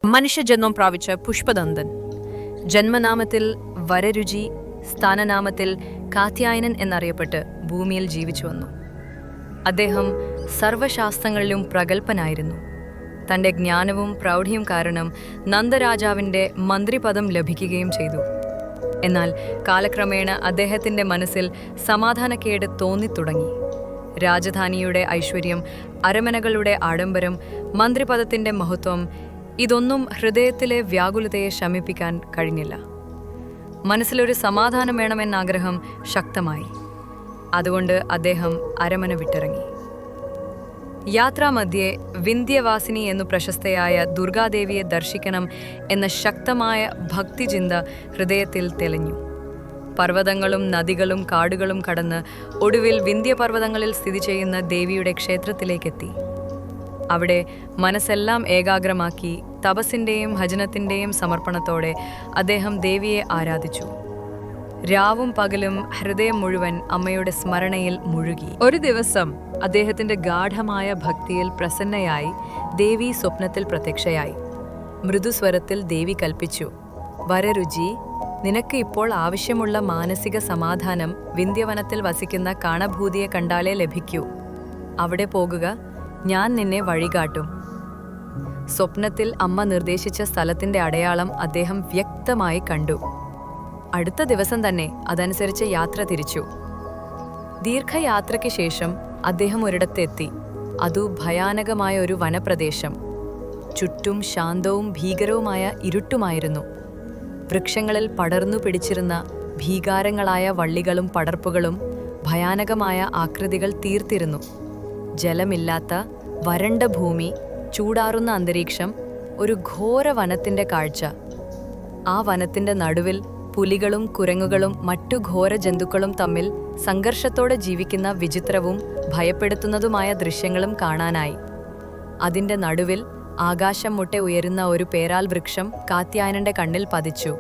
മനുഷ്യജന്മം പ്രാപിച്ച പുഷ്പദന്തൻ. ജന്മനാമത്തിൽ വരരുചി, സ്ഥാനനാമത്തിൽ കാത്യായനൻ എന്നറിയപ്പെട്ട് ഭൂമിയിൽ ജീവിച്ചു വന്നു. അദ്ദേഹം സർവശാസ്ത്രങ്ങളിലും പ്രഗത്ഭനായിരുന്നു. തൻ്റെ ജ്ഞാനവും പ്രൗഢിയും കാരണം നന്ദരാജാവിൻ്റെ മന്ത്രിപദം ലഭിക്കുകയും ചെയ്തു. എന്നാൽ കാലക്രമേണ അദ്ദേഹത്തിൻ്റെ മനസ്സിൽ സമാധാനക്കേട് തോന്നിത്തുടങ്ങി. രാജധാനിയുടെ ഐശ്വര്യം, അരമനകളുടെ ആഡംബരം, മന്ത്രിപദത്തിൻ്റെ മഹത്വം ഇതൊന്നും ഹൃദയത്തിലെ വ്യാകുലതയെ ശമിപ്പിക്കാൻ കഴിഞ്ഞില്ല. മനസ്സിലൊരു സമാധാനം വേണമെന്ന ആഗ്രഹം ശക്തമായി. അതുകൊണ്ട് അദ്ദേഹം അരമന വിട്ടിറങ്ങി. യാത്രാമധ്യേ വിന്ധ്യവാസിനി എന്നു പ്രശസ്തയായ ദുർഗാദേവിയെ ദർശിക്കണം എന്ന ശക്തമായ ഭക്തിചിന്ത ഹൃദയത്തിൽ തെളിഞ്ഞു. പർവ്വതങ്ങളും നദികളും കാടുകളും കടന്ന് ഒടുവിൽ വിന്ധ്യപർവ്വതങ്ങളിൽ സ്ഥിതി ചെയ്യുന്ന ദേവിയുടെ ക്ഷേത്രത്തിലേക്കെത്തി. അവിടെ മനസ്സെല്ലാം ഏകാഗ്രമാക്കി തപസ്സിൻ്റെയും ഭജനത്തിൻ്റെയും സമർപ്പണത്തോടെ അദ്ദേഹം ദേവിയെ ആരാധിച്ചു. രാവും പകലും ഹൃദയം മുഴുവൻ അമ്മയുടെ സ്മരണയിൽ മുഴുകി. ഒരു ദിവസം അദ്ദേഹത്തിൻ്റെ ഗാഢമായ ഭക്തിയിൽ പ്രസന്നയായി ദേവി സ്വപ്നത്തിൽ പ്രത്യക്ഷയായി. മൃദുസ്വരത്തിൽ ദേവി കൽപ്പിച്ചു, വരരുചി, നിനക്ക് ഇപ്പോൾ ആവശ്യമുള്ള മാനസിക സമാധാനം വിന്ധ്യവനത്തിൽ വസിക്കുന്ന കാണഭൂതിയെ കണ്ടാലേ ലഭിക്കൂ. അവിടെ പോകുക, ഞാൻ നിന്നെ വഴികാട്ടും. സ്വപ്നത്തിൽ അമ്മ നിർദ്ദേശിച്ച സ്ഥലത്തിൻ്റെ അടയാളം അദ്ദേഹം വ്യക്തമായി കണ്ടു. അടുത്ത ദിവസം തന്നെ അതനുസരിച്ച് യാത്ര തിരിച്ചു. ദീർഘയാത്രയ്ക്ക് ശേഷം അദ്ദേഹം ഒരിടത്തെത്തി. അതു ഭയാനകമായ ഒരു വനപ്രദേശം. ചുറ്റും ശാന്തവും ഭീകരവുമായ ഇരുട്ടുമായിരുന്നു. വൃക്ഷങ്ങളിൽ പടർന്നു പിടിച്ചിരുന്ന ഭീകാരങ്ങളായ വള്ളികളും പടർപ്പുകളും ഭയാനകമായ ആകൃതികൾ തീർത്തിരുന്നു. ജലമില്ലാത്ത വരണ്ട ഭൂമി, ചൂടാറുന്ന അന്തരീക്ഷം, ഒരു ഘോര വനത്തിൻ്റെ കാഴ്ച. ആ വനത്തിൻ്റെ നടുവിൽ പുലികളും കുരങ്ങുകളും മറ്റു ഘോര ജന്തുക്കളും തമ്മിൽ സംഘർഷത്തോടെ ജീവിക്കുന്ന വിചിത്രവും ഭയപ്പെടുത്തുന്നതുമായ ദൃശ്യങ്ങളും കാണാനായി. അതിൻ്റെ നടുവിൽ ആകാശം മുട്ടെ ഉയരുന്ന ഒരു പേരാൽ വൃക്ഷം കാത്യായനൻ്റെ കണ്ണിൽ പതിച്ചു.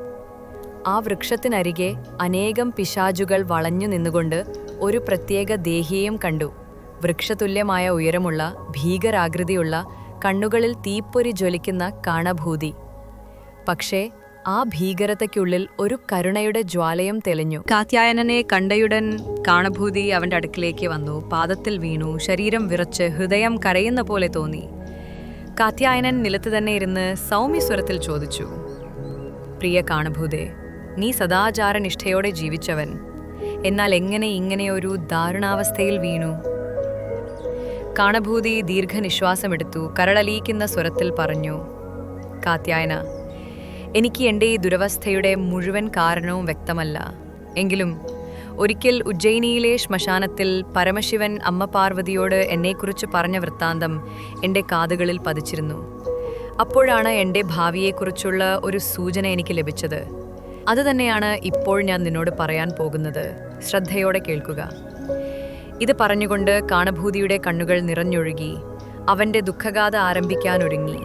ആ വൃക്ഷത്തിനരികെ അനേകം പിശാചുകൾ വളഞ്ഞു നിന്നുകൊണ്ട് ഒരു പ്രത്യേക ദേഹിയെയും കണ്ടു. വൃക്ഷതുല്യമായ ഉയരമുള്ള, ഭീകരാകൃതിയുള്ള, കണ്ണുകളിൽ തീപ്പൊരി ജ്വലിക്കുന്ന കാണഭൂതി. പക്ഷേ ആ ഭീകരതയ്ക്കുള്ളിൽ ഒരു കരുണയുടെ ജ്വാലയും തെളിഞ്ഞു. കാത്യായനനെ കണ്ടയുടൻ കാണഭൂതി അവൻ്റെ അടുക്കിലേക്ക് വന്നു. പാദത്തിൽ വീണു. ശരീരം വിറച്ച് ഹൃദയം കരയുന്ന പോലെ തോന്നി. കാത്യായനൻ നിലത്ത് തന്നെ ഇരുന്ന് സൗമ്യസ്വരത്തിൽ ചോദിച്ചു, പ്രിയ കാണഭൂതേ, നീ സദാചാരനിഷ്ഠയോടെ ജീവിച്ചവൻ, എന്നാൽ എങ്ങനെ ഇങ്ങനെയൊരു ദാരുണാവസ്ഥയിൽ വീണു? കാണഭൂതി ദീർഘനിശ്വാസമെടുത്തു. കരളലിയിക്കുന്ന സ്വരത്തിൽ പറഞ്ഞു, കാത്യായന, എനിക്ക് എൻ്റെ ഈ ദുരവസ്ഥയുടെ മുഴുവൻ കാരണവും വ്യക്തമല്ല. എങ്കിലും ഒരിക്കൽ ഉജ്ജയിനിയിലെ ശ്മശാനത്തിൽ പരമശിവൻ അമ്മ പാർവതിയോട് എന്നെക്കുറിച്ച് പറഞ്ഞ വൃത്താന്തം എൻ്റെ കാതുകളിൽ പതിച്ചിരുന്നു. അപ്പോഴാണ് എൻ്റെ ഭാവിയെക്കുറിച്ചുള്ള ഒരു സൂചന എനിക്ക് ലഭിച്ചത്. അതുതന്നെയാണ് ഇപ്പോൾ ഞാൻ നിന്നോട് പറയാൻ പോകുന്നത്. ശ്രദ്ധയോടെ കേൾക്കുക. ഇത് പറഞ്ഞുകൊണ്ട് കാണഭൂതിയുടെ കണ്ണുകൾ നിറഞ്ഞൊഴുകി. അവൻ്റെ ദുഃഖഗാഥ ആരംഭിക്കാനൊരുങ്ങി.